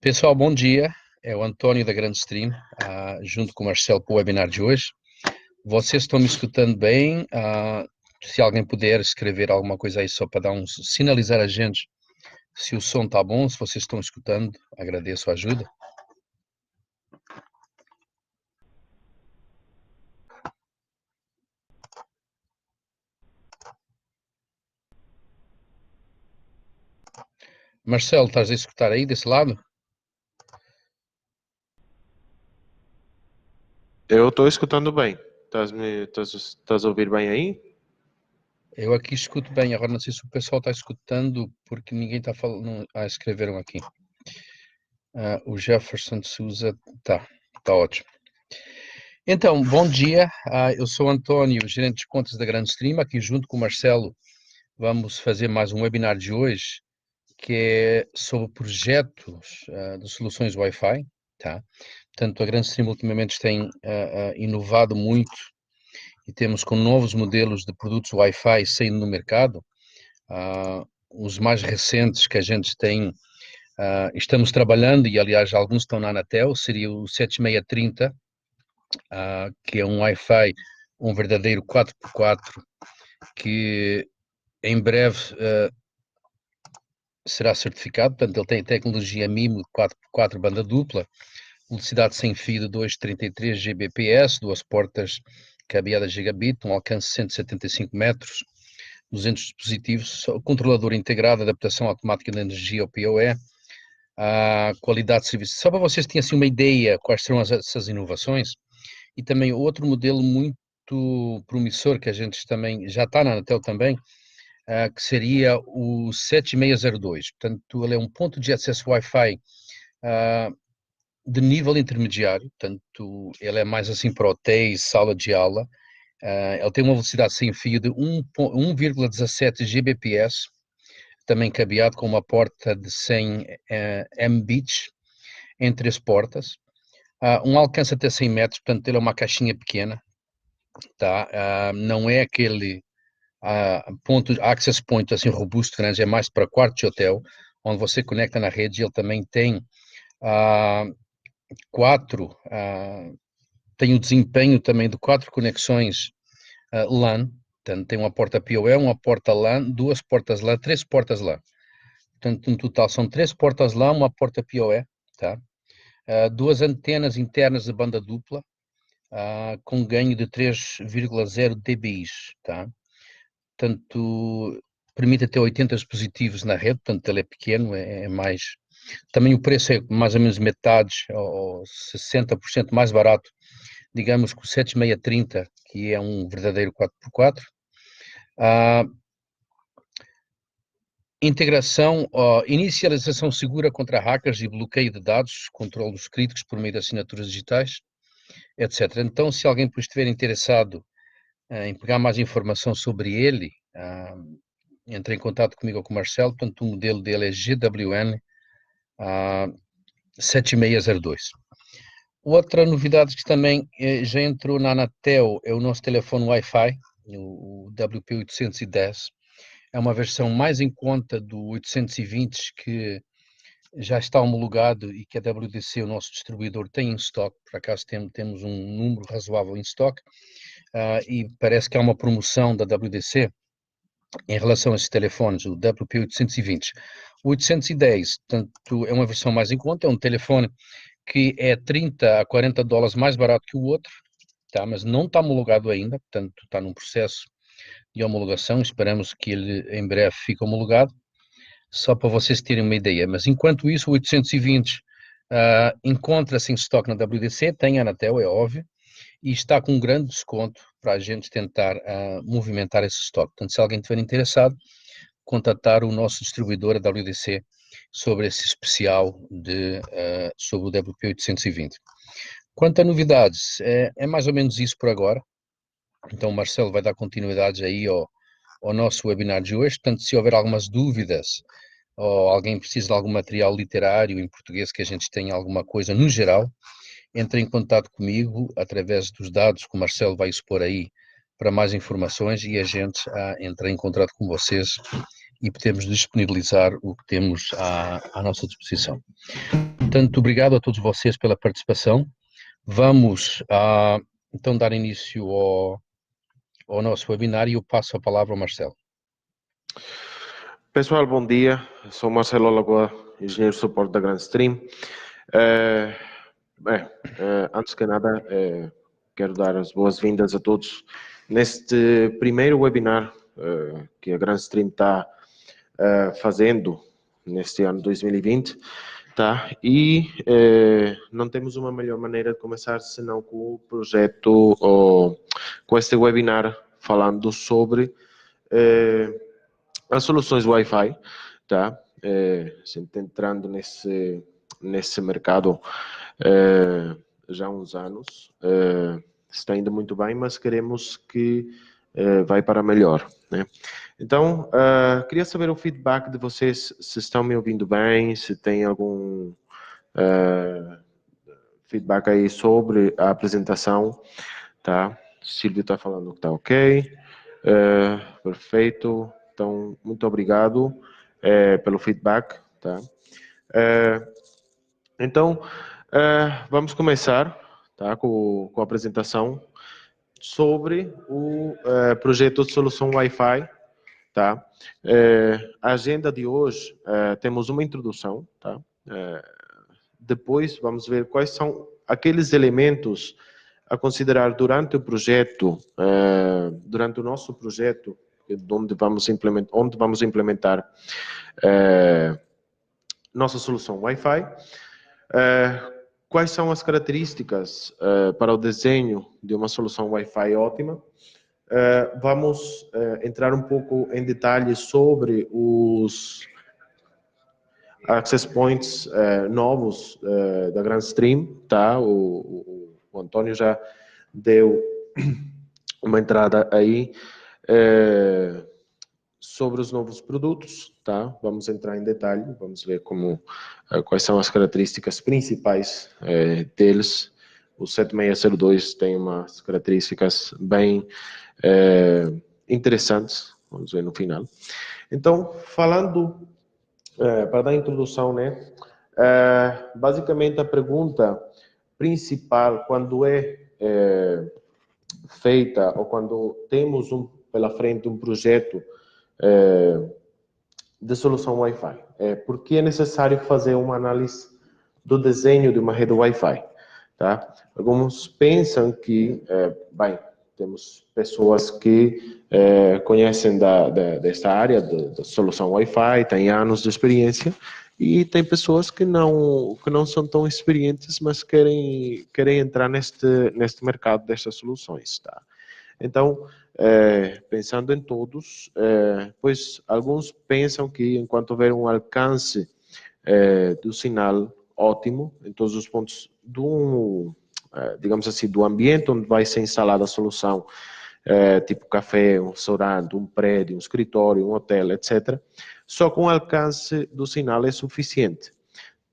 Pessoal, bom dia. É o António da Grande Stream, junto com o Marcelo para o webinar de hoje. Vocês estão me escutando bem? Se alguém puder escrever alguma coisa aí só para sinalizar a gente se o som está bom, se vocês estão escutando, agradeço a ajuda. Marcelo, estás a escutar aí desse lado? Eu estou escutando bem. Estás a ouvir bem aí? Eu aqui escuto bem, agora não sei se o pessoal está escutando, porque ninguém está falando. Escreveram aqui. O Jefferson Souza, tá ótimo. Então, bom dia, eu sou António, gerente de contas da Grande Stream, aqui junto com o Marcelo vamos fazer mais um webinar de hoje, que é sobre projetos de soluções Wi-Fi, tá? Portanto, a Grande Stream ultimamente tem inovado muito e temos com novos modelos de produtos Wi-Fi saindo no mercado. Os mais recentes que a gente tem, estamos trabalhando, e aliás alguns estão na Anatel, seria o 7630, que é um Wi-Fi, um verdadeiro 4x4, que em breve será certificado. Portanto, ele tem tecnologia MIMO 4x4 banda dupla, velocidade sem fio de 2,33 Gbps, duas portas cabeadas gigabit, um alcance de 175 metros, 200 dispositivos, controlador integrado, adaptação automática de energia ao PoE, a qualidade de serviço. Só para vocês terem assim uma ideia quais serão essas inovações. E também outro modelo muito promissor que a gente também já está na Anatel também, que seria o 7602. Portanto, ele é um ponto de acesso Wi-Fi de nível intermediário, portanto, ele é mais assim para hotéis, sala de aula. Ele tem uma velocidade sem fio de 1,17 Gbps, também cabeado com uma porta de 100 Mbits em 3 portas. Um alcance até 100 metros, portanto, ele é uma caixinha pequena, tá? Não é aquele access point assim robusto, grande, é mais para quarto de hotel, onde você conecta na rede. Ele também tem tem o desempenho também de 4 conexões LAN. Portanto, tem uma porta PoE, uma porta LAN, 2 portas LAN, 3 portas LAN. Portanto, no total são 3 portas LAN, uma porta PoE, tá? 2 antenas internas de banda dupla, com ganho de 3,0 dBi, tá? Portanto, permite até 80 dispositivos na rede, portanto ele é pequeno, é mais... Também o preço é mais ou menos metade, ou 60% mais barato, digamos, que o 7630, que é um verdadeiro 4x4. Integração, inicialização segura contra hackers e bloqueio de dados, controle dos críticos por meio de assinaturas digitais, etc. Então, se alguém estiver interessado em pegar mais informação sobre ele, entre em contato comigo ou com o Marcelo. Portanto, o modelo dele é GWN 7602. Outra novidade que também já entrou na Anatel é o nosso telefone Wi-Fi, o WP810. É uma versão mais em conta do 820, que já está homologado e que a WDC, o nosso distribuidor, tem em stock. Por acaso temos um número razoável em stock, e parece que há uma promoção da WDC em relação a esses telefones, o WP820. O 810, portanto, é uma versão mais em conta, é um telefone que é 30 a 40 dólares mais barato que o outro, tá? Mas não está homologado ainda, portanto, está num processo de homologação. Esperamos que ele em breve fique homologado, só para vocês terem uma ideia. Mas enquanto isso, o 820 encontra-se em estoque na WDC, tem a Anatel, é óbvio, e está com um grande desconto para a gente tentar movimentar esse estoque. Portanto, se alguém estiver interessado, contatar o nosso distribuidor, a WDC, sobre esse especial sobre o WP820. Quanto a novidades, é mais ou menos isso por agora. Então o Marcelo vai dar continuidade aí ao nosso webinar de hoje. Portanto, se houver algumas dúvidas ou alguém precisa de algum material literário em português, que a gente tenha alguma coisa no geral, entre em contato comigo através dos dados que o Marcelo vai expor aí para mais informações, e a gente entra em contato com vocês e podemos disponibilizar o que temos à nossa disposição. Portanto, obrigado a todos vocês pela participação. Vamos então dar início ao nosso webinar e eu passo a palavra ao Marcelo. Pessoal, bom dia. Sou Marcelo Lagoa, engenheiro de suporte da Grandstream. Antes que nada, quero dar as boas-vindas a todos neste primeiro webinar que a Grandstream está fazendo neste ano 2020, tá? E não temos uma melhor maneira de começar senão com o projeto, com este webinar falando sobre as soluções Wi-Fi, tá? A gente entrando nesse mercado já há uns anos, está indo muito bem, mas queremos que vai para melhor, né? Então, queria saber o feedback de vocês, se estão me ouvindo bem, se tem algum feedback aí sobre a apresentação, tá? Silvio está falando que está ok. Perfeito. Então, muito obrigado pelo feedback, tá? Então, vamos começar, tá, com a apresentação sobre o projeto de solução Wi-Fi, tá? A agenda de hoje, temos uma introdução, tá? Depois, vamos ver quais são aqueles elementos a considerar durante o projeto, durante o nosso projeto, onde vamos implementar nossa solução Wi-Fi. Quais são as características para o desenho de uma solução Wi-Fi ótima? Vamos entrar um pouco em detalhes sobre os access points novos da Grandstream, tá? O Antônio já deu uma entrada aí sobre os novos produtos, tá? Vamos entrar em detalhe, vamos ver quais são as características principais deles. O 7602 tem umas características bem interessantes, vamos ver no final. Então, falando, para dar a introdução, né? Basicamente, a pergunta principal, quando feita, ou quando temos pela frente um projeto de solução Wi-Fi. Por que é necessário fazer uma análise do desenho de uma rede Wi-Fi? Tá? Alguns pensam que, bem, temos pessoas que conhecem desta área da solução Wi-Fi, têm anos de experiência, e tem pessoas que não são tão experientes, mas querem entrar neste mercado destas soluções. Tá? Então, pensando em todos, pois alguns pensam que enquanto houver um alcance do sinal ótimo em todos os pontos digamos assim, do ambiente onde vai ser instalada a solução, tipo café, um restaurante, um prédio, um escritório, um hotel, etc., só com o alcance do sinal é suficiente,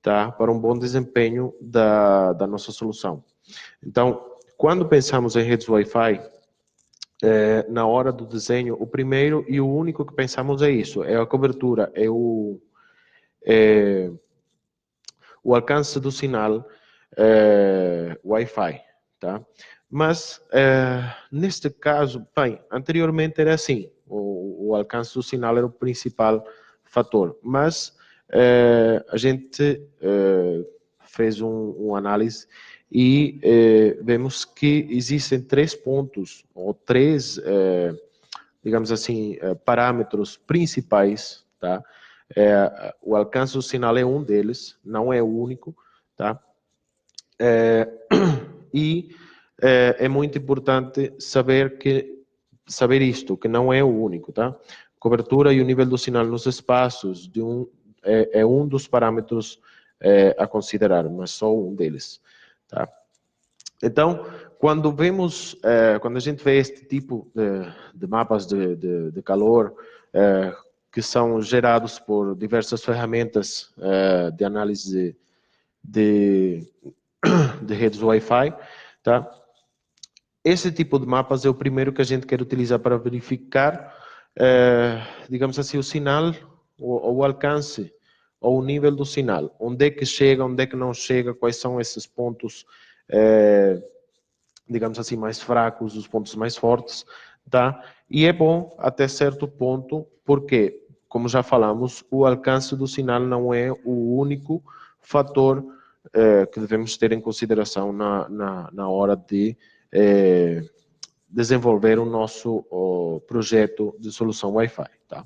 tá, para um bom desempenho da nossa solução. Então, quando pensamos em redes Wi-Fi, na hora do desenho, o primeiro e o único que pensamos é isso, é a cobertura, é o alcance do sinal Wi-Fi, tá? Mas, neste caso, bem, anteriormente era assim, o alcance do sinal era o principal fator, mas a gente fez uma análise e vemos que existem 3 pontos, ou 3, digamos assim, parâmetros principais, tá? O alcance do sinal é um deles, não é o único, tá? E é muito importante saber isto, que não é o único, tá? Cobertura e o nível do sinal nos espaços é um dos parâmetros a considerar, mas só um deles, tá? Então, quando a gente vê este tipo de mapas de calor que são gerados por diversas ferramentas de análise de redes Wi-Fi, tá? Esse tipo de mapas é o primeiro que a gente quer utilizar para verificar, digamos assim, o sinal, o alcance, ou o nível do sinal. Onde é que chega, onde é que não chega, quais são esses pontos, digamos assim, mais fracos, os pontos mais fortes, tá? E é bom até certo ponto, porque, como já falamos, o alcance do sinal não é o único fator que devemos ter em consideração na hora de desenvolver o nosso projeto de solução Wi-Fi, tá?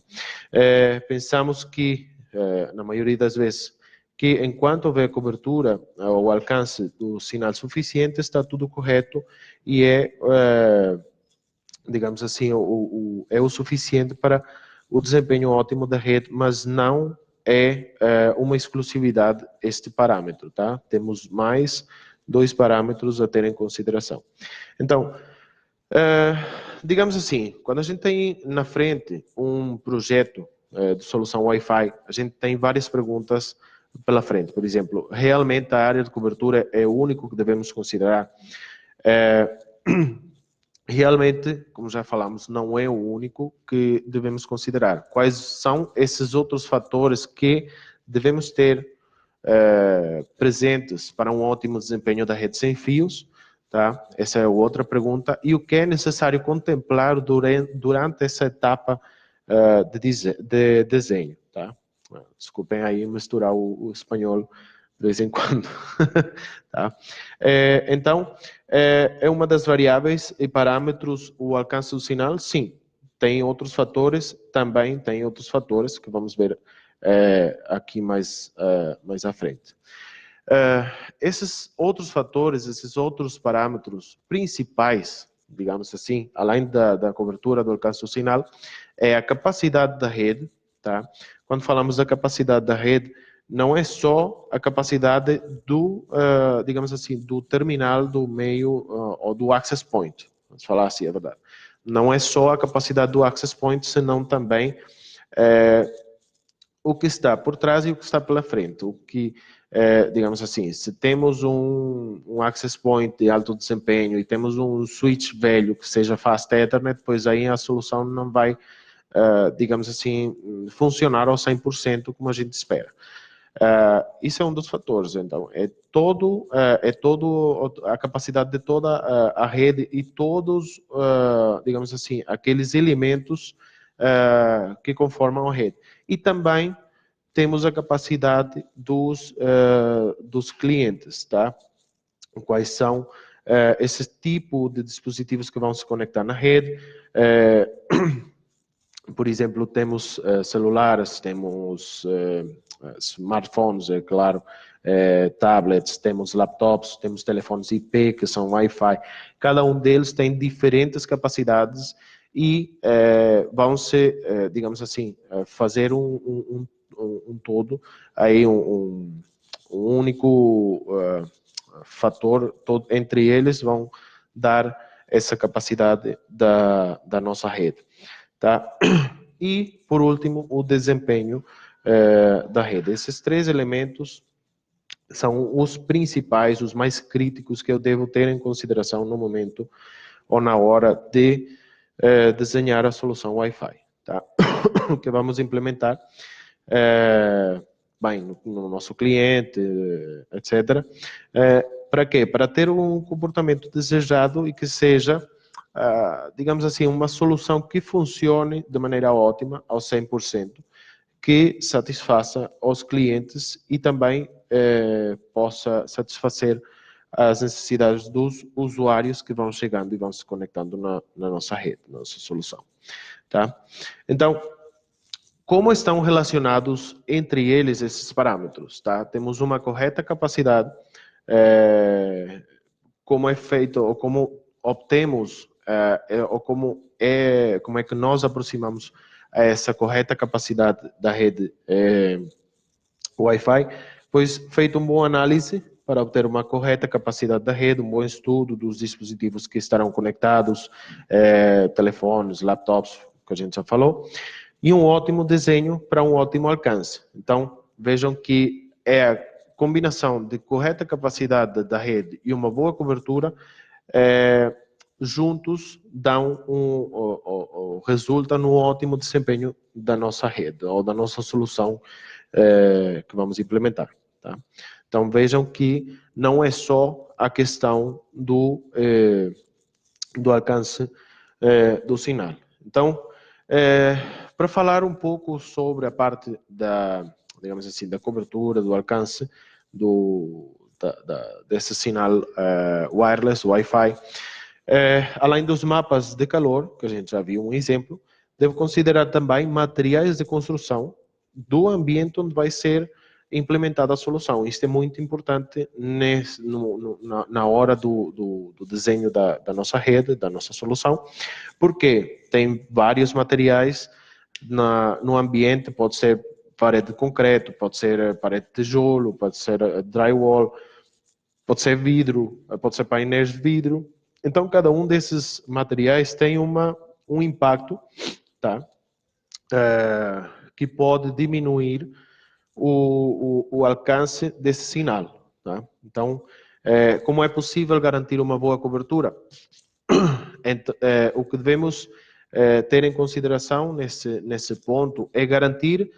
Pensamos que, na maioria das vezes, que enquanto houver cobertura, o alcance do sinal suficiente, está tudo correto e digamos assim, é o suficiente para o desempenho ótimo da rede, mas não é uma exclusividade este parâmetro, tá? Temos mais 2 parâmetros a ter em consideração. Então, digamos assim, quando a gente tem na frente um projeto de solução Wi-Fi, a gente tem várias perguntas pela frente. Por exemplo, realmente a área de cobertura é o único que devemos considerar? Realmente, como já falamos, não é o único que devemos considerar. Quais são esses outros fatores que devemos ter presentes para um ótimo desempenho da rede sem fios? Tá? Essa é outra pergunta. E o que é necessário contemplar durante essa etapa de desenho? Tá? Desculpem aí misturar o espanhol de vez em quando. Tá? Então, é uma das variáveis e parâmetros o alcance do sinal? Sim. Tem outros fatores? Também tem outros fatores que vamos ver aqui mais à frente. Esses outros fatores, esses outros parâmetros principais, digamos assim, além da cobertura do alcance do sinal, é a capacidade da rede, tá? Quando falamos da capacidade da rede, não é só a capacidade do, digamos assim, do terminal do meio ou do access point, vamos falar assim, é verdade. Não é só a capacidade do access point, senão também o que está por trás e o que está pela frente. O que, digamos assim, se temos um access point de alto desempenho e temos um switch velho que seja fast Ethernet, pois aí a solução não vai, digamos assim, funcionar ao 100% como a gente espera. Isso é um dos fatores, então, é todo a capacidade de toda a rede e todos, digamos assim, aqueles elementos que conformam a rede. E também temos a capacidade dos clientes, tá? Quais são esse tipo de dispositivos que vão se conectar na rede. Por exemplo, temos celulares, temos smartphones, é claro, tablets, temos laptops, temos telefones IP, que são Wi-Fi. Cada um deles tem diferentes capacidades e vão se, digamos assim, fazer um todo, aí um único fator, entre eles vão dar essa capacidade da nossa rede. Tá? E, por último, o desempenho da rede. Esses 3 elementos são os principais, os mais críticos que eu devo ter em consideração no momento ou na hora de desenhar a solução Wi-Fi, tá? Que vamos implementar bem, no nosso cliente, etc. Para quê? Para ter um comportamento desejado e que seja, digamos assim, uma solução que funcione de maneira ótima, ao 100%, que satisfaça os clientes e também possa satisfazer as necessidades dos usuários que vão chegando e vão se conectando na nossa rede, na nossa solução. Tá? Então, como estão relacionados entre eles esses parâmetros? Tá? Temos uma correta capacidade, como é feito, ou como obtemos, ou como é que nós aproximamos essa correta capacidade da rede Wi-Fi, pois feito uma boa análise para obter uma correta capacidade da rede, um bom estudo dos dispositivos que estarão conectados, telefones, laptops, que a gente já falou, e um ótimo desenho para um ótimo alcance. Então, vejam que é a combinação de correta capacidade da rede e uma boa cobertura, juntos dão resulta no ótimo desempenho da nossa rede, ou da nossa solução que vamos implementar. Tá? Então vejam que não é só a questão do alcance do sinal. Então, para falar um pouco sobre a parte digamos assim, da cobertura, do alcance desse sinal wireless, Wi-Fi, além dos mapas de calor, que a gente já viu um exemplo, devo considerar também materiais de construção do ambiente onde vai ser implementada a solução. Isto é muito importante na hora do desenho da nossa rede, da nossa solução, porque tem vários materiais no ambiente, pode ser parede de concreto, pode ser parede de tijolo, pode ser drywall, pode ser vidro, pode ser painéis de vidro. Então, cada um desses materiais tem um impacto, tá? Que pode diminuir o alcance desse sinal. Tá? Então, como é possível garantir uma boa cobertura? O que devemos ter em consideração nesse ponto é garantir,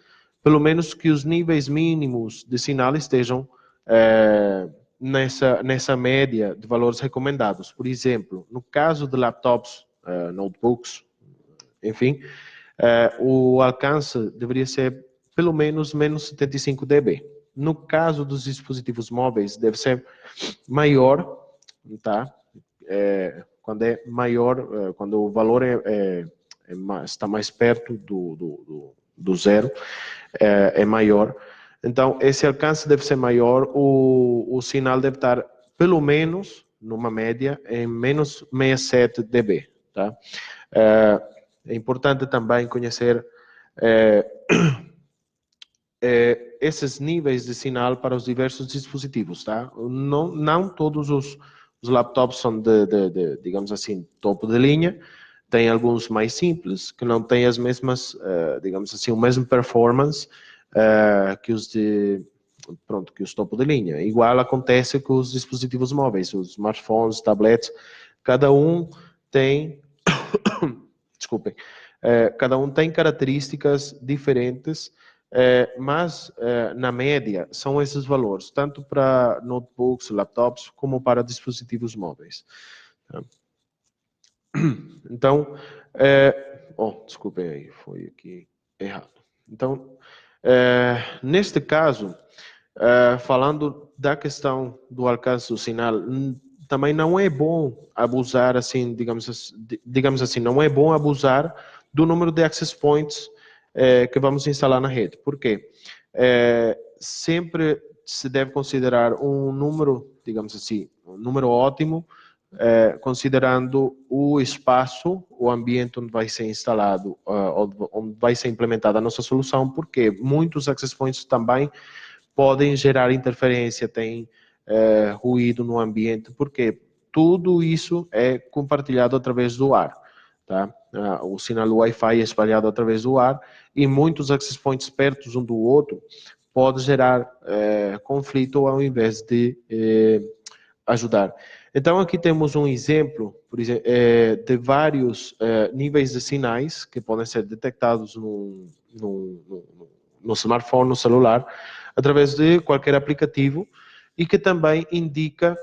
pelo menos, que os níveis mínimos de sinal estejam nessa média de valores recomendados. Por exemplo, no caso de laptops, notebooks, enfim, o alcance deveria ser pelo menos -75 dB. No caso dos dispositivos móveis, deve ser maior, tá? Quando é maior, quando o valor está mais perto do zero, é maior. Então, esse alcance deve ser maior, o sinal deve estar, pelo menos, numa média, em menos 67 dB. Tá? É importante também conhecer esses níveis de sinal para os diversos dispositivos. Tá? Não todos os laptops são digamos assim, topo de linha. Tem alguns mais simples, que não têm as mesmas, digamos assim, o mesmo performance que os que os topo de linha. Igual acontece com os dispositivos móveis, os smartphones, tablets, cada um tem, desculpem, cada um tem características diferentes, mas na média são esses valores, tanto para notebooks, laptops, como para dispositivos móveis. Tá? Então, desculpem aí, foi aqui errado. Então, neste caso, falando da questão do alcance do sinal, também não é bom abusar, assim, digamos assim, não é bom abusar do número de access points que vamos instalar na rede. Por quê? Sempre se deve considerar um número, digamos assim, um número ótimo, considerando o espaço, o ambiente onde vai ser instalado, onde vai ser implementada a nossa solução, porque muitos access points também podem gerar interferência, tem ruído no ambiente, porque tudo isso é compartilhado através do ar. Tá? O sinal do Wi-Fi é espalhado através do ar e muitos access points perto um do outro pode gerar conflito ao invés de ajudar. Então, aqui temos um exemplo, por exemplo, de vários níveis de sinais que podem ser detectados no smartphone, no celular, através de qualquer aplicativo e que também indica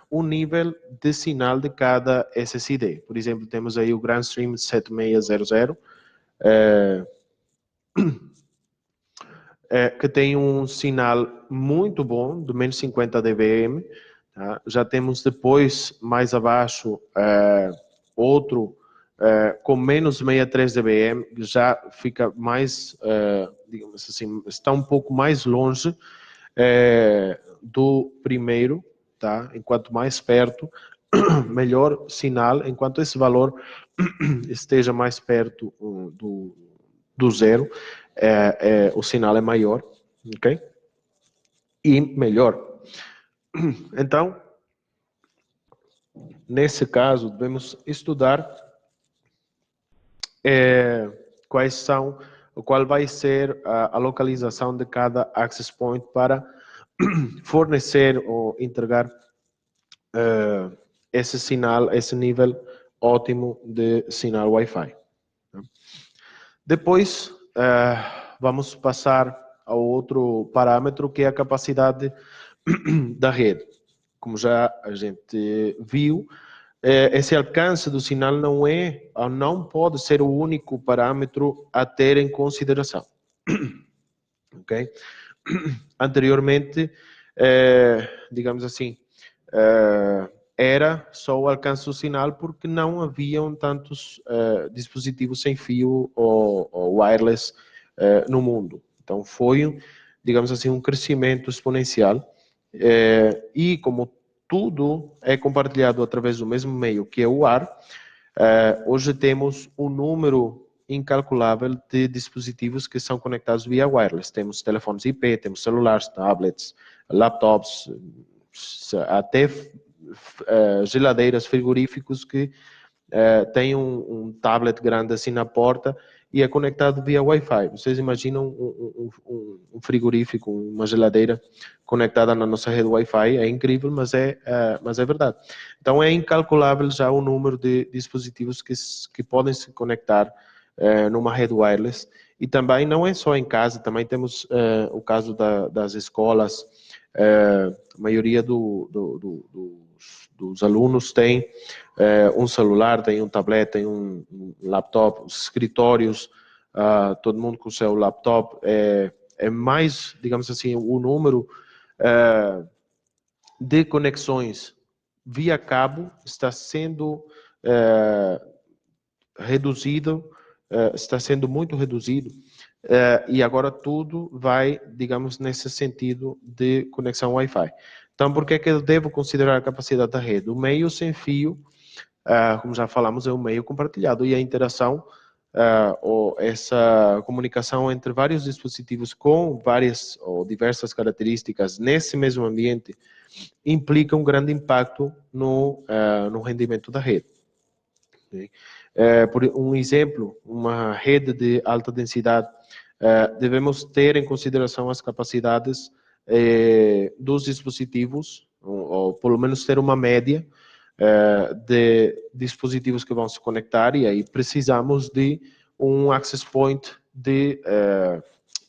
o nível de sinal de cada SSID. Por exemplo, temos aí o Grandstream 7600, que tem um sinal muito bom, de menos 50 dBm. Tá? Já temos depois, mais abaixo, outro com menos 63 dBm, já fica mais, digamos assim, está um pouco mais longe do primeiro, tá? Enquanto mais perto, melhor sinal, enquanto esse valor esteja mais perto do zero, o sinal é maior, ok? E melhor. Então, nesse caso, devemos estudar qual vai ser a localização de cada access point para fornecer ou entregar esse sinal, esse nível ótimo de sinal Wi-Fi. Depois, vamos passar ao outro parâmetro, que é a capacidade da rede. Como já a gente viu, esse alcance do sinal não pode ser o único parâmetro a ter em consideração. Ok? Anteriormente, digamos assim, era só o alcance do sinal porque não haviam tantos dispositivos sem fio ou wireless no mundo. Então foi, digamos assim, um crescimento exponencial, e como tudo é compartilhado através do mesmo meio, que é o ar, hoje temos um número incalculável de dispositivos que são conectados via wireless. Temos telefones IP, temos celulares, tablets, laptops, até geladeiras, frigoríficos que têm um tablet grande assim na porta e é conectado via Wi-Fi. Vocês imaginam um frigorífico, uma geladeira conectada na nossa rede Wi-Fi? É incrível, mas é verdade. Então é incalculável já o número de dispositivos que podem se conectar numa rede wireless. E também não é só em casa, também temos o caso das escolas. A maioria dos alunos tem um celular, tem um tablet, tem um laptop, os escritórios, todo mundo com o seu laptop. É mais, digamos assim, o número de conexões via cabo está sendo reduzido, está sendo muito reduzido, e agora tudo vai, digamos, nesse sentido de conexão Wi-Fi. Então, por que é que eu devo considerar a capacidade da rede? O meio sem fio, como já falamos, é um meio compartilhado, e a interação, ou essa comunicação entre vários dispositivos com várias ou diversas características nesse mesmo ambiente, implica um grande impacto no rendimento da rede. Okay? Por um exemplo, uma rede de alta densidade, devemos ter em consideração as capacidades dos dispositivos, ou pelo menos ter uma média de dispositivos que vão se conectar, e aí precisamos de um access point de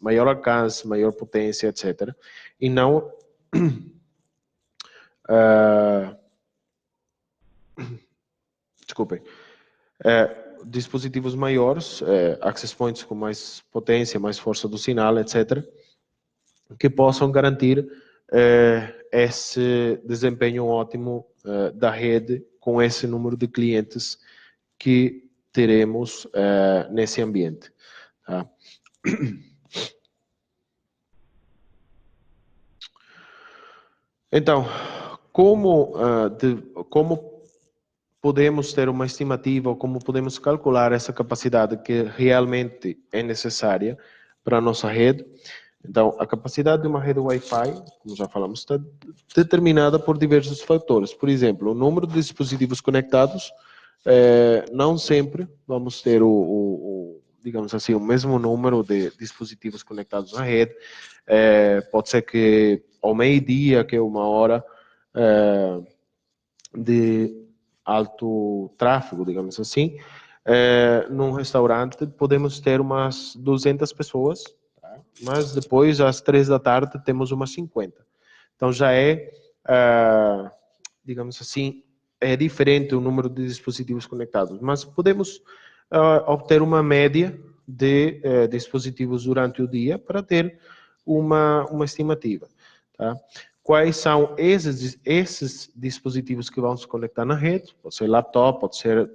maior alcance, maior potência, etc. E não desculpem, dispositivos maiores, access points com mais potência, mais força do sinal, etc., que possam garantir esse desempenho ótimo da rede com esse número de clientes que teremos nesse ambiente. Tá? Então, como podemos ter uma estimativa, ou como podemos calcular essa capacidade que realmente é necessária para a nossa rede? Então, a capacidade de uma rede Wi-Fi, como já falamos, está determinada por diversos fatores. Por exemplo, o número de dispositivos conectados, não sempre vamos ter digamos assim, o mesmo número de dispositivos conectados na rede. Pode ser que ao meio-dia, que é uma hora de alto tráfego, digamos assim, num restaurante podemos ter umas 200 pessoas, tá? Mas depois, às 3 da tarde, temos umas 50. Então já digamos assim, é diferente o número de dispositivos conectados, mas podemos obter uma média de dispositivos durante o dia para ter uma estimativa. Tá? Quais são esses dispositivos que vão se conectar na rede? Pode ser laptop, pode ser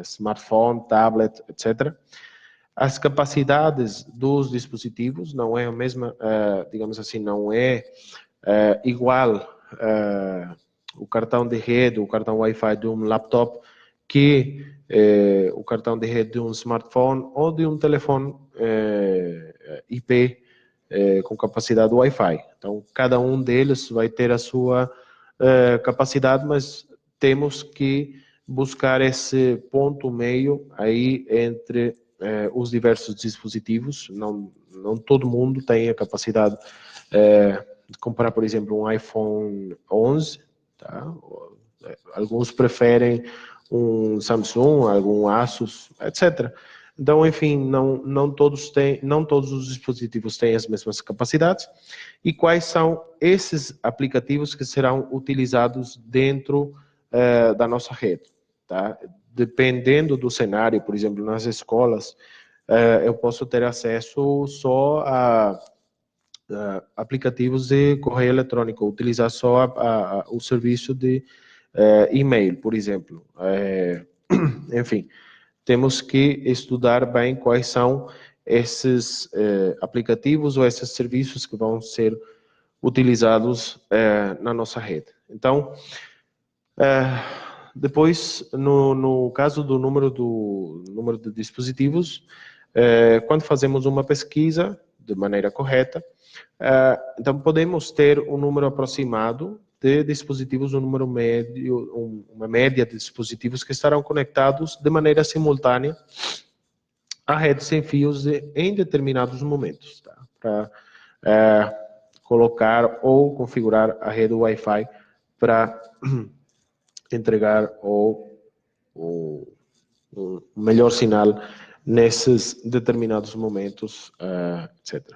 smartphone, tablet, etc. As capacidades dos dispositivos não é a mesma, digamos assim, não é igual o cartão de rede, o cartão Wi-Fi de um laptop que o cartão de rede de um smartphone ou de um telefone IP com capacidade Wi-Fi. Então, cada um deles vai ter a sua capacidade, mas temos que buscar esse ponto meio aí entre os diversos dispositivos. Não todo mundo tem a capacidade de comprar, por exemplo, um iPhone 11, tá? Alguns preferem um Samsung, algum Asus, etc. Então, enfim, não todos os dispositivos têm as mesmas capacidades. E quais são esses aplicativos que serão utilizados dentro da nossa rede, tá? Dependendo do cenário, por exemplo, nas escolas, eu posso ter acesso só a aplicativos de correio eletrônico, utilizar só o serviço de e-mail, por exemplo. Enfim, temos que estudar bem quais são esses aplicativos ou esses serviços que vão ser utilizados na nossa rede. Então, depois, no caso do número de dispositivos, quando fazemos uma pesquisa de maneira correta, então podemos ter um número aproximado de dispositivos, um número médio, uma média de dispositivos que estarão conectados de maneira simultânea à rede sem fios em determinados momentos, tá? Para colocar ou configurar a rede Wi-Fi para entregar o melhor sinal nesses determinados momentos, etc.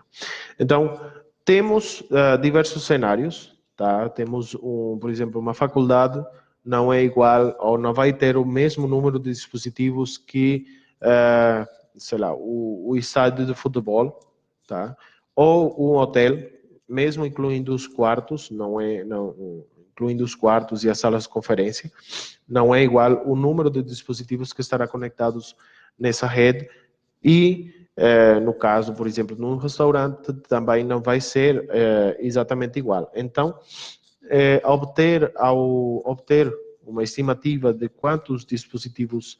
Então, temos diversos cenários, tá? Temos, por exemplo, uma faculdade não é igual ou não vai ter o mesmo número de dispositivos que, sei lá, o estádio de futebol, tá? Ou um hotel, mesmo incluindo os quartos, incluindo os quartos e as salas de conferência, não é igual o número de dispositivos que estará conectados nessa rede e, no caso, por exemplo, num restaurante, também não vai ser exatamente igual. Então, ao obter uma estimativa de quantos dispositivos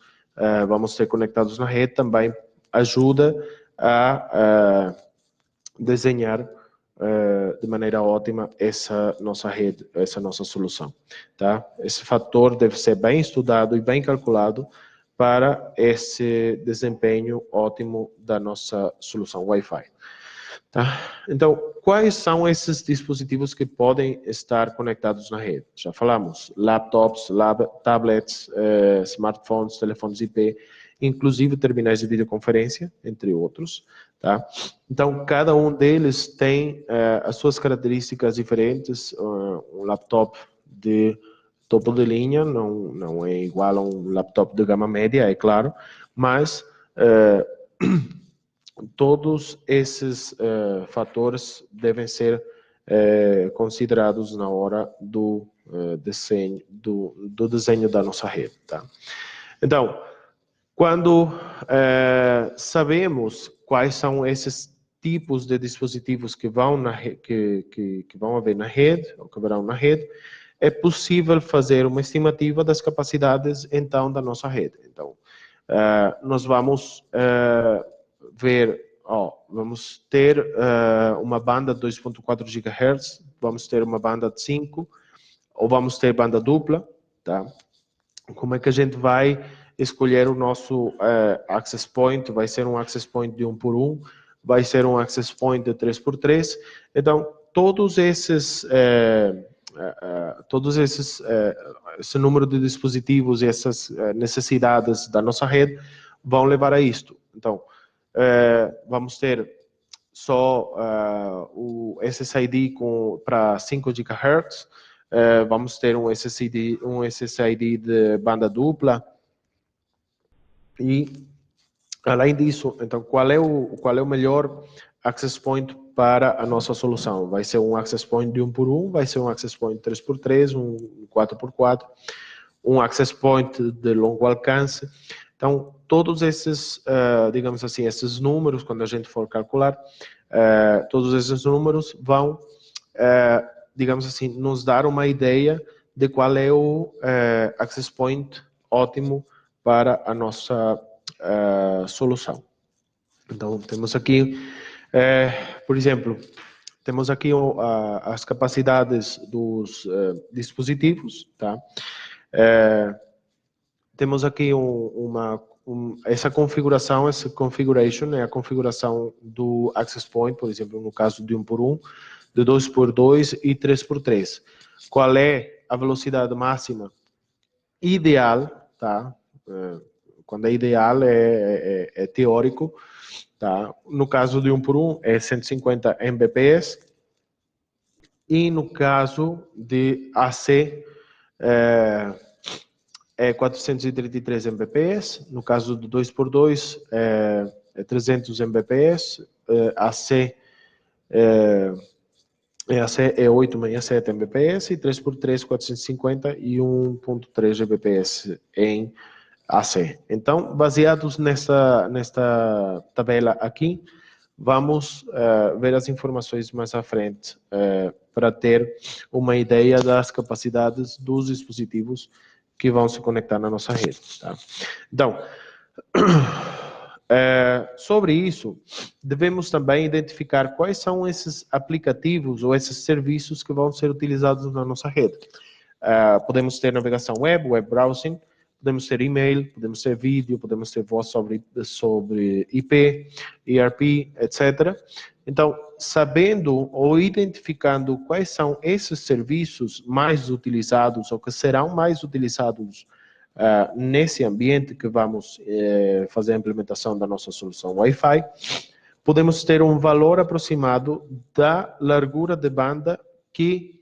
vamos ter conectados na rede, também ajuda a desenhar de maneira ótima essa nossa rede, essa nossa solução, tá? Esse fator deve ser bem estudado e bem calculado para esse desempenho ótimo da nossa solução Wi-Fi, tá? Então, quais são esses dispositivos que podem estar conectados na rede? Já falamos, laptops, tablets, smartphones, telefones IP, inclusive terminais de videoconferência, entre outros, tá? Então, cada um deles tem as suas características diferentes. Um laptop de topo de linha não é igual a um laptop de gama média, é claro, mas todos esses fatores devem ser considerados na hora do desenho da nossa rede, tá? Então, quando sabemos quais são esses tipos de dispositivos que vão haver na rede, ou que haverão na rede, é possível fazer uma estimativa das capacidades, então, da nossa rede. Então, nós vamos vamos ter uma banda de 2.4 GHz, vamos ter uma banda de 5, ou vamos ter banda dupla, tá? Como é que a gente vai escolher o nosso access point? Vai ser um access point de 1 por 1, vai ser um access point de 3 por 3. Então, esse número de dispositivos e essas necessidades da nossa rede vão levar a isto. Então, vamos ter só o SSID para 5 GHz, vamos ter um SSID de banda dupla e, além disso, então, qual é o melhor access point para a nossa solução? Vai ser um access point de 1 por 1, vai ser um access point de 3 por 3, um 4 por 4, um access point de longo alcance. Então, todos esses, digamos assim, esses números, quando a gente for calcular, todos esses números vão, digamos assim, nos dar uma ideia de qual é o access point ótimo para a nossa solução. Então, temos aqui, por exemplo, temos aqui as capacidades dos dispositivos, tá? Temos aqui essa configuration é a configuração do access point, por exemplo, no caso de 1 por 1, de 2 por 2 e 3 por 3. Qual é a velocidade máxima ideal, tá? quando é ideal é teórico, tá? No caso de 1 por 1 é 150 Mbps e no caso de AC é 433 Mbps, no caso do 2 por 2 é 300 Mbps, AC é 867 Mbps e 3x3 450 e 1.3 Gbps em AC. Então, baseados nesta tabela aqui, vamos ver as informações mais à frente para ter uma ideia das capacidades dos dispositivos que vão se conectar na nossa rede. Tá? Então, sobre isso, devemos também identificar quais são esses aplicativos ou esses serviços que vão ser utilizados na nossa rede. Podemos ter navegação web browsing, podemos ter e-mail, podemos ter vídeo, podemos ter voz sobre IP, ERP, etc. Então, sabendo ou identificando quais são esses serviços mais utilizados ou que serão mais utilizados nesse ambiente que vamos fazer a implementação da nossa solução Wi-Fi, podemos ter um valor aproximado da largura de banda que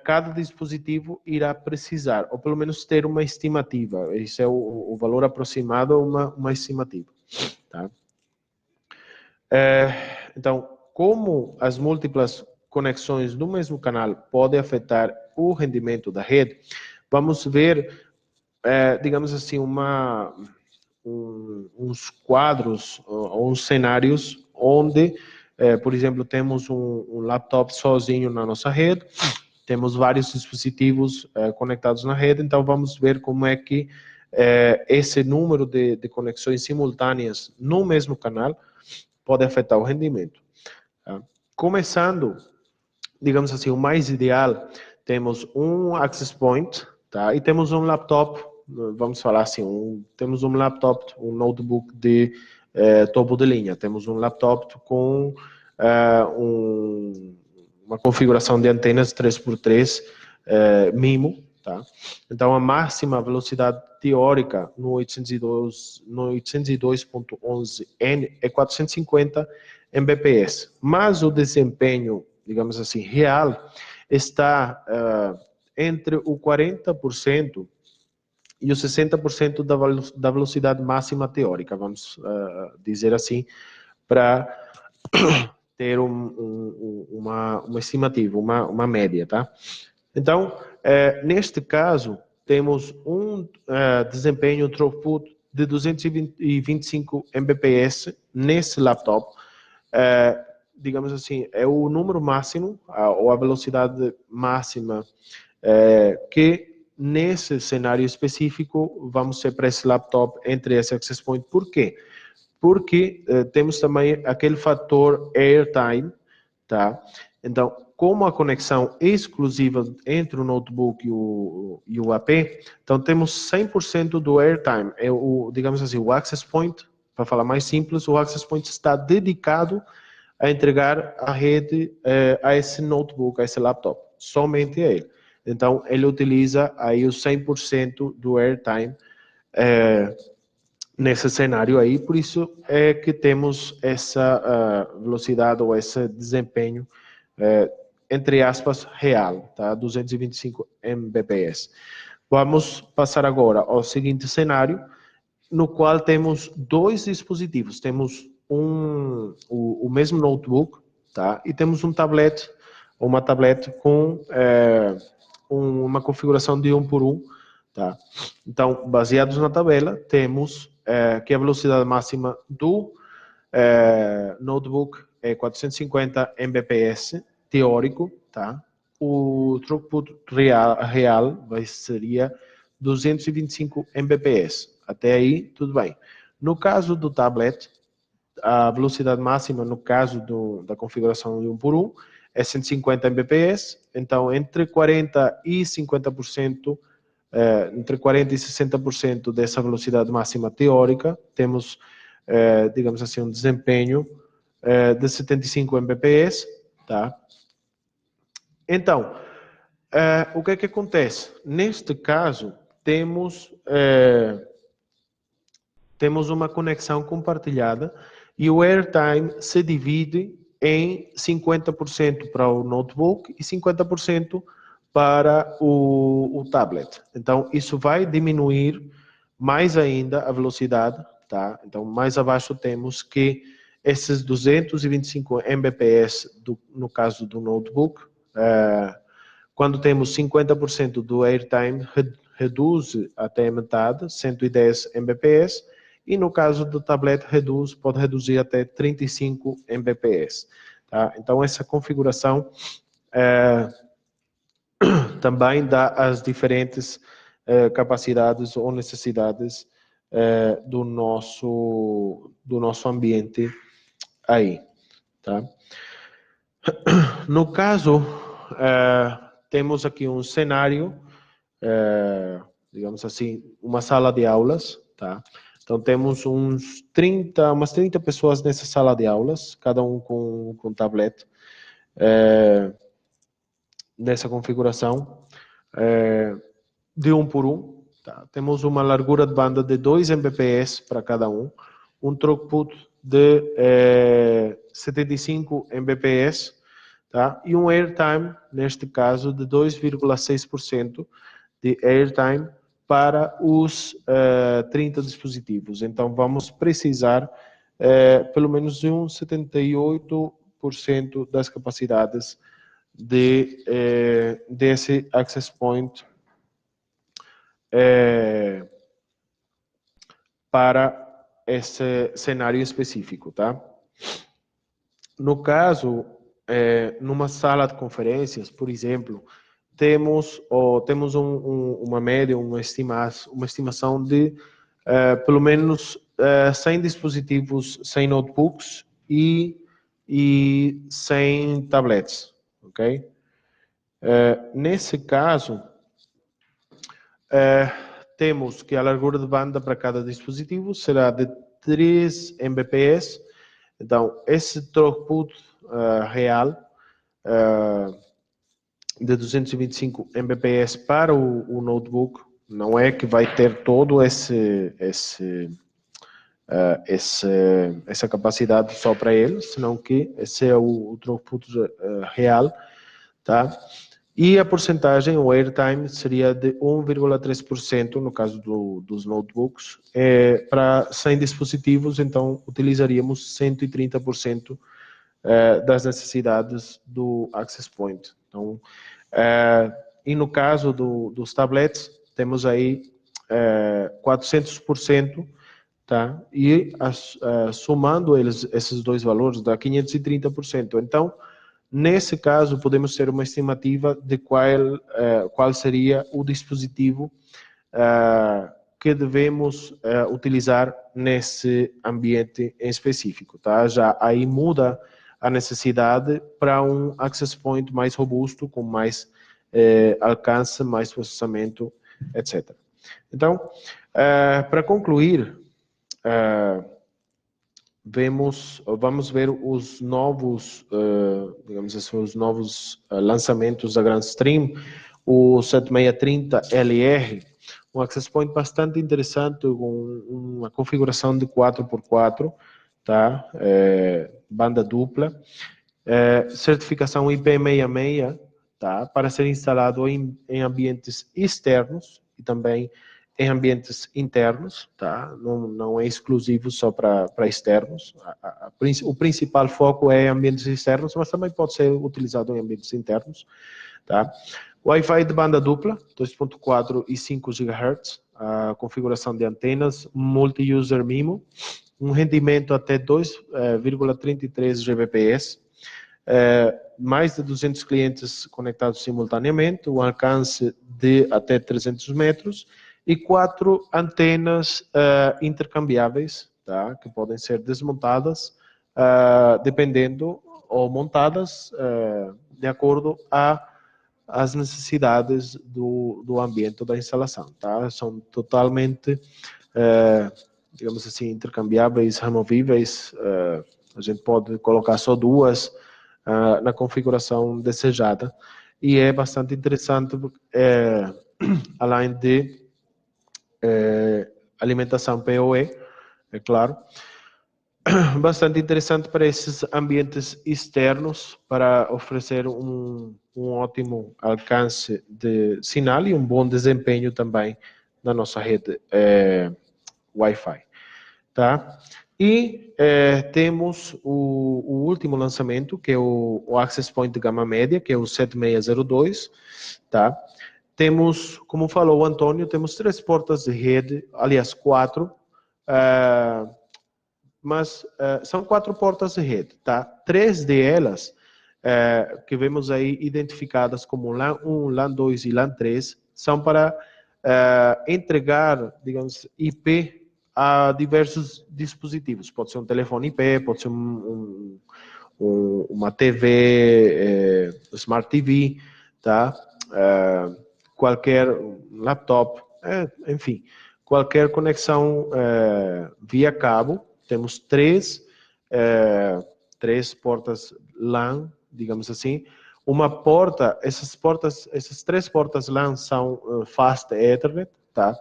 cada dispositivo irá precisar, ou pelo menos ter uma estimativa. Esse é o valor aproximado, uma estimativa. Tá? Então, como as múltiplas conexões no mesmo canal podem afetar o rendimento da rede, vamos ver digamos assim, uns quadros ou uns cenários onde, por exemplo, temos um laptop sozinho na nossa rede, temos vários dispositivos conectados na rede, então vamos ver como é que esse número de conexões simultâneas no mesmo canal pode afetar o rendimento. Tá? Começando, digamos assim, o mais ideal, temos um access point, tá? E temos um laptop, vamos falar assim, temos um laptop, um notebook de topo de linha, temos um laptop com uma configuração de antenas 3x3 MIMO, tá? Então a máxima velocidade teórica no 802.11n é 450 Mbps, mas o desempenho, digamos assim, real, está entre o 40% e o 60% da velocidade máxima teórica, vamos dizer assim, para ter uma estimativa, uma média, tá? Então, neste caso, temos um desempenho throughput de 225 Mbps nesse laptop, digamos assim, é o número máximo, ou a velocidade máxima que nesse cenário específico vamos ter para esse laptop entre esse access point. Por quê? Porque temos também aquele fator airtime, tá? Então, como a conexão é exclusiva entre o notebook e o AP, então temos 100% do airtime. Digamos assim, o access point, para falar mais simples, o access point está dedicado a entregar a rede a esse notebook, a esse laptop, somente a ele. Então, ele utiliza aí os 100% do airtime nesse cenário aí, por isso é que temos essa velocidade ou esse desempenho, entre aspas, real, tá? 225 Mbps. Vamos passar agora ao seguinte cenário, no qual temos dois dispositivos. Temos o mesmo notebook, tá? E temos uma tablet com uma configuração de 1 por 1, tá? Então, baseados na tabela, temos que a velocidade máxima do notebook é 450 Mbps teórico, tá? O throughput real seria 225 Mbps. Até aí, tudo bem. No caso do tablet, a velocidade máxima, no caso da configuração de 1 por 1, é 150 Mbps. Então, entre 40% e 50%, entre 40% e 60% dessa velocidade máxima teórica, temos, digamos assim, um desempenho de 75 Mbps, tá? Então, o que é que acontece? Neste caso, temos temos uma conexão compartilhada e o airtime se divide em 50% para o notebook e 50% para o tablet. Então, isso vai diminuir mais ainda a velocidade, tá? Então, mais abaixo temos que esses 225 Mbps, no caso do notebook, quando temos 50% do airtime, reduz até metade, 110 Mbps, e no caso do tablet, pode reduzir até 35 Mbps. Tá? Então, essa configuração também dá as diferentes capacidades ou necessidades do nosso ambiente aí. Tá? No caso, temos aqui um cenário, digamos assim, uma sala de aulas, tá? Então temos umas 30 pessoas nessa sala de aulas, cada um com tablet, nessa configuração, de um por um. Tá? Temos uma largura de banda de 2 Mbps para cada um throughput de 75 Mbps, tá? E um airtime, neste caso, de 2,6% de airtime para os 30 dispositivos. Então, vamos precisar pelo menos de 78% das capacidades desse access point para esse cenário específico, tá? No caso, numa sala de conferências, por exemplo, temos uma média, uma estimação de pelo menos 100 dispositivos, 100 notebooks e 100 tablets, ok? Nesse caso, temos que a largura de banda para cada dispositivo será de 3 Mbps. Então, esse throughput real de 225 Mbps para o notebook não é que vai ter todo essa capacidade só para ele, senão que esse é o throughput real, tá? E a porcentagem, o airtime, seria de 1,3% no caso dos notebooks. Para 100 dispositivos, então, utilizaríamos 130% das necessidades do access point. Então, e no caso dos tablets, temos aí 400%, tá? E somando esses dois valores, dá 530%. Então, nesse caso, podemos ter uma estimativa de qual seria o dispositivo que devemos utilizar nesse ambiente em específico. Tá? Já aí muda a necessidade para um access point mais robusto, com mais alcance, mais processamento, etc. Então, para concluir, vamos ver os novos, digamos assim, os novos lançamentos da Grandstream, o 7630LR, um access point bastante interessante, com uma configuração de 4x4, tá? Banda dupla, certificação IP66, tá? Para ser instalado em ambientes externos e também em ambientes internos, tá? Não é exclusivo só para externos. O principal foco é ambientes externos, mas também pode ser utilizado em ambientes internos, tá? Wi-Fi de banda dupla, 2.4 e 5 GHz, a configuração de antenas, multi-user MIMO, um rendimento até 2,33 Gbps, mais de 200 clientes conectados simultaneamente, um alcance de até 300 metros e 4 antenas intercambiáveis, tá? Que podem ser desmontadas dependendo ou montadas de acordo às necessidades do ambiente da instalação, tá? São totalmente, digamos assim, intercambiáveis, removíveis. A gente pode colocar só duas na configuração desejada, e é bastante interessante, além de alimentação PoE, é claro. Bastante interessante para esses ambientes externos, para oferecer um ótimo alcance de sinal e um bom desempenho também na nossa rede Wi-Fi, tá? E temos o último lançamento, que é o Access Point Gama Média, que é o 7602, tá? Temos, como falou o Antônio, temos 3 portas de rede, aliás, 4, mas são 4 portas de rede, tá? 3 delas, que vemos aí identificadas como LAN 1, LAN 2 e LAN 3, são para entregar, digamos, IP a diversos dispositivos. Pode ser um telefone IP, pode ser uma TV, Smart TV, tá? Qualquer laptop, enfim, qualquer conexão via cabo. Temos 3 portas LAN, digamos assim. Uma porta, essas 3 portas LAN são Fast Ethernet, tá?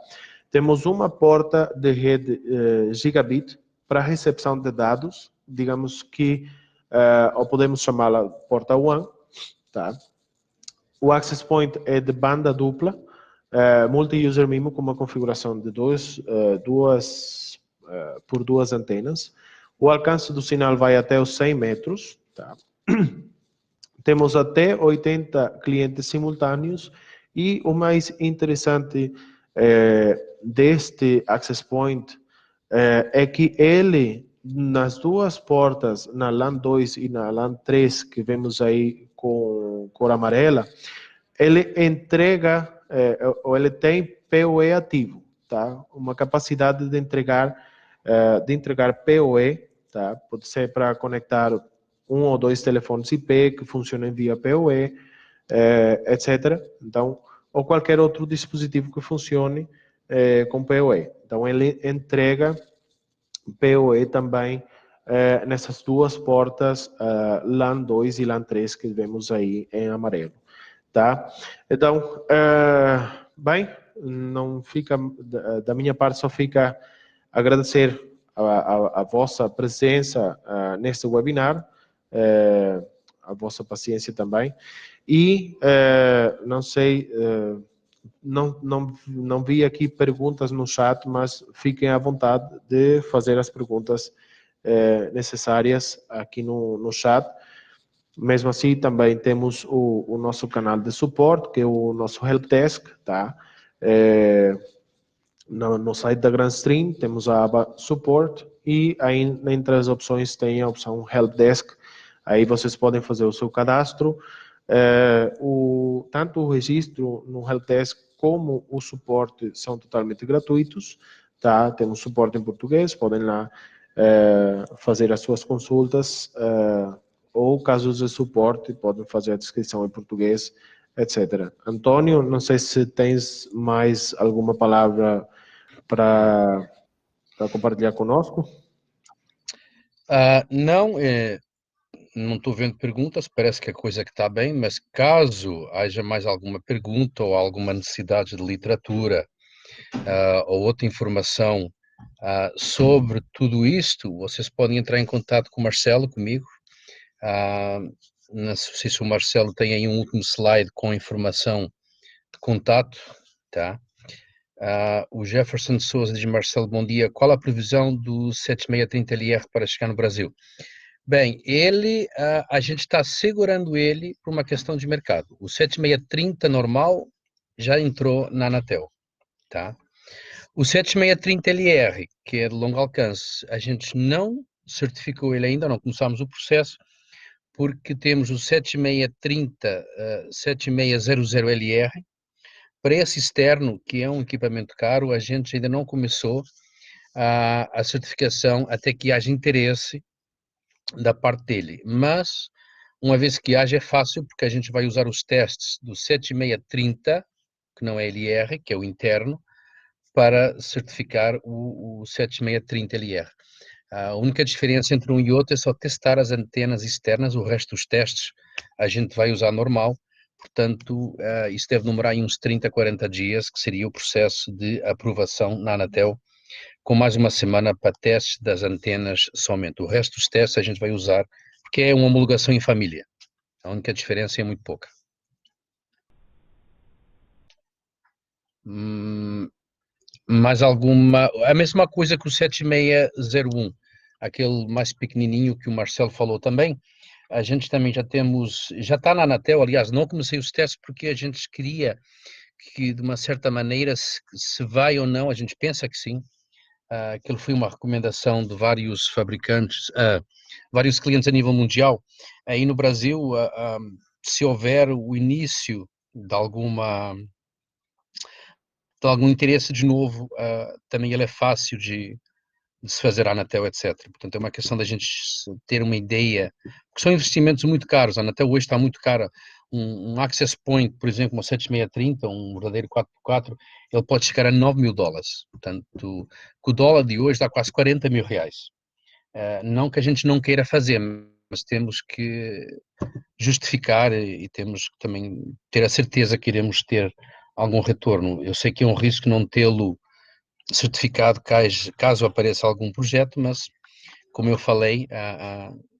Temos uma porta de rede gigabit para recepção de dados, digamos que, ou podemos chamá-la porta WAN, tá? O Access Point é de banda dupla, multi-user MIMO com uma configuração de 2 por 2 antenas. O alcance do sinal vai até os 100 metros, tá? Temos até 80 clientes simultâneos e o mais interessante deste Access Point é que ele, nas 2 portas, na LAN 2 e na LAN 3, que vemos aí com cor amarela, ele entrega, ou ele tem PoE ativo, tá? Uma capacidade de entregar PoE, tá? Pode ser para conectar 1 ou 2 telefones IP que funcionem via PoE, etc. Então, ou qualquer outro dispositivo que funcione com PoE. Então, ele entrega PoE também nessas 2 portas, LAN 2 e LAN 3 que vemos aí em amarelo, tá? Então, bem, não fica, da minha parte só fica agradecer a vossa presença neste webinar, a vossa paciência também, e não sei, não vi aqui perguntas no chat, mas fiquem à vontade de fazer as perguntas necessárias aqui no chat. Mesmo assim, também temos o nosso canal de suporte, que é o nosso helpdesk, tá? No site da Grandstream temos a aba Support e aí entre as opções tem a opção Helpdesk. Aí vocês podem fazer o seu cadastro. Tanto o registro no Helpdesk como o suporte são totalmente gratuitos, tá? Temos suporte em português, podem lá fazer as suas consultas, ou casos de suporte, podem fazer a descrição em português, etc. Antônio, não sei se tens mais alguma palavra para compartilhar conosco. Não, não estou vendo perguntas, parece que a coisa que está bem, mas caso haja mais alguma pergunta ou alguma necessidade de literatura ou outra informação sobre tudo isto, vocês podem entrar em contato com o Marcelo, comigo. Não sei se o Marcelo tem aí um último slide com informação de contato, tá? O Jefferson Souza diz: Marcelo, bom dia. Qual a previsão do 7630LR para chegar no Brasil? Bem, a gente está segurando ele por uma questão de mercado. O 7630 normal já entrou na Anatel, tá? O 7630LR, que é de longo alcance, a gente não certificou ele ainda, não começamos o processo, porque temos o 7630, 7600LR, preço externo, que é um equipamento caro, a gente ainda não começou a certificação até que haja interesse da parte dele. Mas, uma vez que haja, é fácil, porque a gente vai usar os testes do 7630, que não é LR, que é o interno, para certificar o 7630LR. A única diferença entre um e outro é só testar as antenas externas, o resto dos testes a gente vai usar normal. Portanto, isso deve demorar uns 30, 40 dias, que seria o processo de aprovação na Anatel com mais uma semana para testes das antenas somente. O resto dos testes a gente vai usar, porque é uma homologação em família. A única diferença é muito pouca. Mais alguma... A mesma coisa que o 7601, aquele mais pequenininho que o Marcelo falou também. A gente também já está na Anatel, aliás, não comecei os testes porque a gente queria que, de uma certa maneira, se vai ou não, a gente pensa que sim. Aquilo foi uma recomendação de vários fabricantes, vários clientes a nível mundial. Aí no Brasil, se houver o início de algum interesse de novo, também ele é fácil de se fazer a Anatel, etc. Portanto, é uma questão da gente ter uma ideia, porque são investimentos muito caros. A Anatel hoje está muito cara. Um access point, por exemplo, uma 7630, um verdadeiro 4x4, ele pode chegar a $9.000. Portanto, que o dólar de hoje dá quase $40.000. Não que a gente não queira fazer, mas temos que justificar e temos que também ter a certeza que iremos ter algum retorno. Eu sei que é um risco não tê-lo certificado caso apareça algum projeto, mas como eu falei,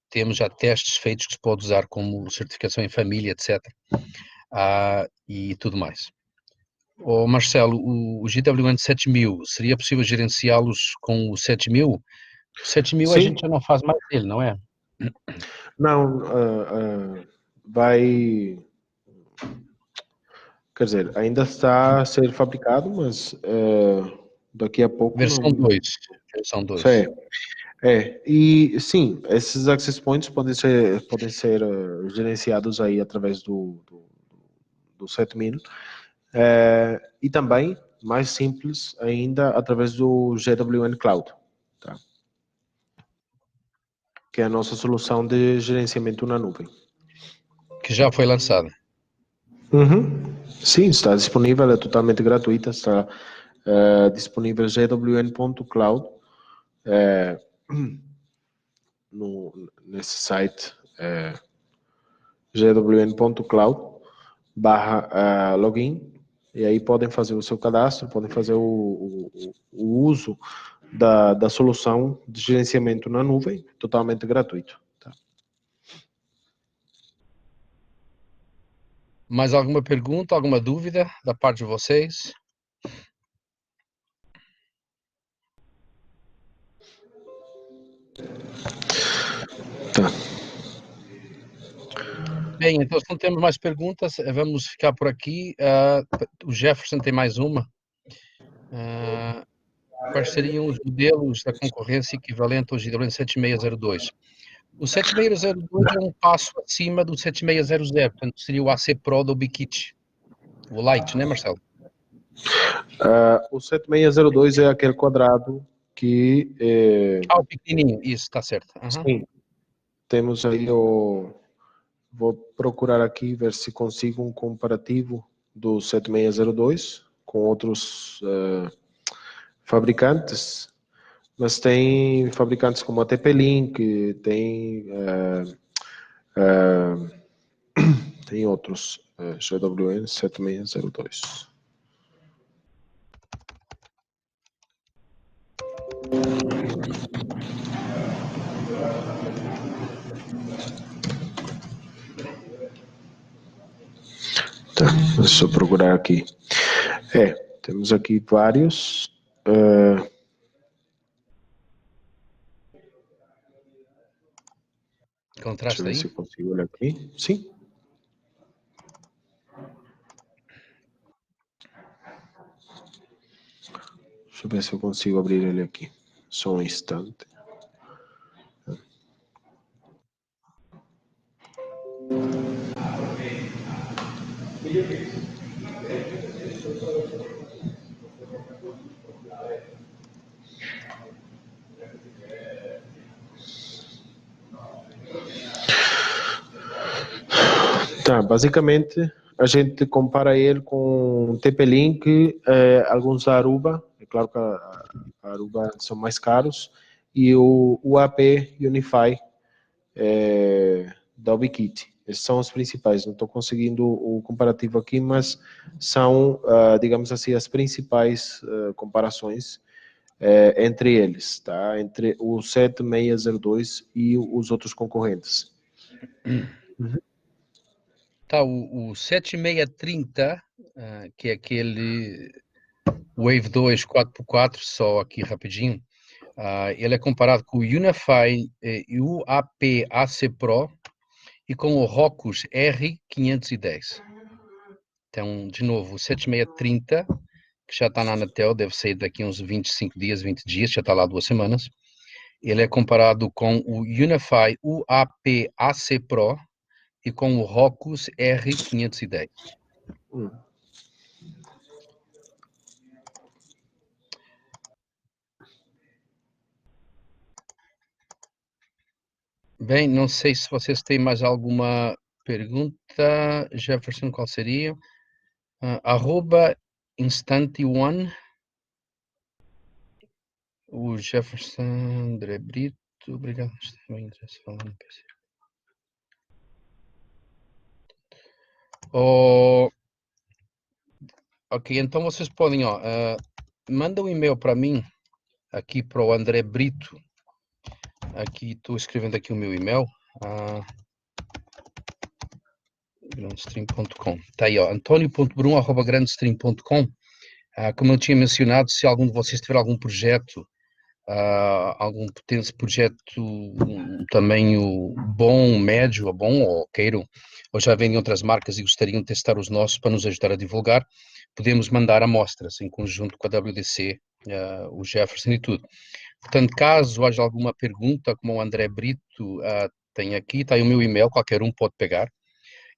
temos já testes feitos que se pode usar como certificação em família, etc. E tudo mais. Marcelo, o GWN 7000, seria possível gerenciá-los com o 7000? O 7000 a Sim, gente já não faz mais dele, não é? não, vai, quer dizer, ainda está a ser fabricado, mas daqui a pouco Versão não. 2. Versão 2. Sim, e sim, esses access points podem ser gerenciados aí através do 7000, e também, mais simples ainda, através do GWN Cloud, tá? Que é a nossa solução de gerenciamento na nuvem. Que já foi lançada. Uhum. Sim, está disponível, é totalmente gratuita, está disponível gwn.cloud, nesse site, gwn.cloud/login, e aí podem fazer o seu cadastro, podem fazer o uso da solução de gerenciamento na nuvem, totalmente gratuito. Tá? Mais alguma pergunta, alguma dúvida da parte de vocês? Tá. Bem, então se não temos mais perguntas, vamos ficar por aqui. O Jefferson tem mais uma. Quais seriam os modelos da concorrência equivalente ao GWN 7602? O 7602 é um passo acima do 7600, portanto seria o AC Pro do Ubiquiti, o Lite, né, Marcelo? O 7602 é aquele quadrado que... o pequenininho, isso, está certo. Sim, temos aí Vou procurar aqui, ver se consigo um comparativo do 7602 com outros fabricantes, mas tem fabricantes como a TP-Link, tem outros, GWN 7602. Tá, deixa eu procurar aqui. Temos aqui vários. Deixa eu ver se eu consigo olhar aqui. Sim. Deixa eu ver se eu consigo abrir ele aqui. Só um instante. Tá, basicamente a gente compara ele com TP-Link, alguns da Aruba, é claro que a Aruba são mais caros, e o UAP Unify da Ubiquiti. Esses são os principais, não estou conseguindo o comparativo aqui, mas são, digamos assim, as principais comparações entre eles, tá? Entre o 7602 e os outros concorrentes. Tá, o 7630, que é aquele Wave 2 4x4, só aqui rapidinho, ele é comparado com o Unify UAP AC Pro e com o Rocus R510. Então, de novo, o 7630, que já está na Anatel, deve sair daqui uns 25 dias, 20 dias, já está lá 2 semanas. Ele é comparado com o Unify UAP AC Pro e com o Rocus R510. Bem, não sei se vocês têm mais alguma pergunta. Jefferson, qual seria? @Instante1. O Jefferson André Brito, obrigado. Ok, então vocês podem, manda um e-mail para mim, aqui para o André Brito. Aqui estou escrevendo aqui o meu e-mail. grandestream.com. Está aí, antonio.brum@grandestream.com. Como eu tinha mencionado, se algum de vocês tiver algum projeto, algum potente projeto, um tamanho bom, médio ou bom, ou queiram, ou já vendem outras marcas e gostariam de testar os nossos para nos ajudar a divulgar, podemos mandar amostras em conjunto com a WDC, o Jefferson e tudo. Portanto, caso haja alguma pergunta, como o André Brito tem aqui, está aí o meu e-mail, qualquer um pode pegar.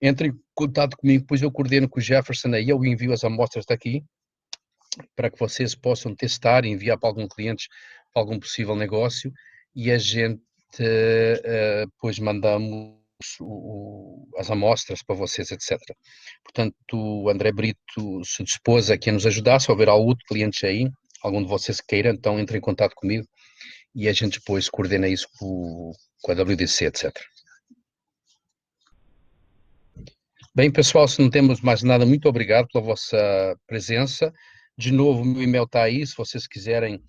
Entre em contato comigo, depois eu coordeno com o Jefferson aí, eu envio as amostras daqui, para que vocês possam testar e enviar para algum cliente, para algum possível negócio, e a gente depois mandamos as amostras para vocês, etc. Portanto, o André Brito se dispôs aqui a nos ajudar. Se houver algum outro cliente aí, algum de vocês queira, então entre em contato comigo e a gente depois coordena isso com a WDC, etc. Bem, pessoal, se não temos mais nada, muito obrigado pela vossa presença. De novo, o meu e-mail está aí, se vocês quiserem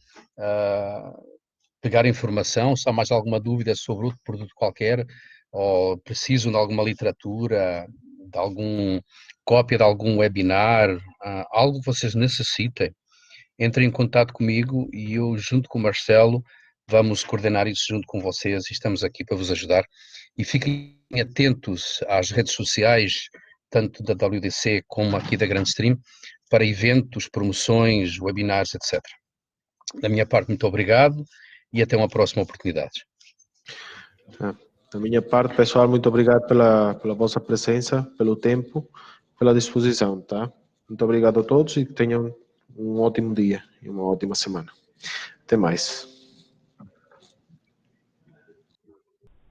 pegar informação, se há mais alguma dúvida sobre outro produto qualquer, ou precisam de alguma literatura, de alguma cópia de algum webinar, algo que vocês necessitem, entrem em contato comigo e eu, junto com o Marcelo, vamos coordenar isso junto com vocês e estamos aqui para vos ajudar. E fiquem atentos às redes sociais, tanto da WDC como aqui da Grandestream, para eventos, promoções, webinars, etc. Da minha parte, muito obrigado e até uma próxima oportunidade. Da minha parte, pessoal, muito obrigado pela vossa presença, pelo tempo, pela disposição, tá? Muito obrigado a todos e tenham um ótimo dia e uma ótima semana. Até mais.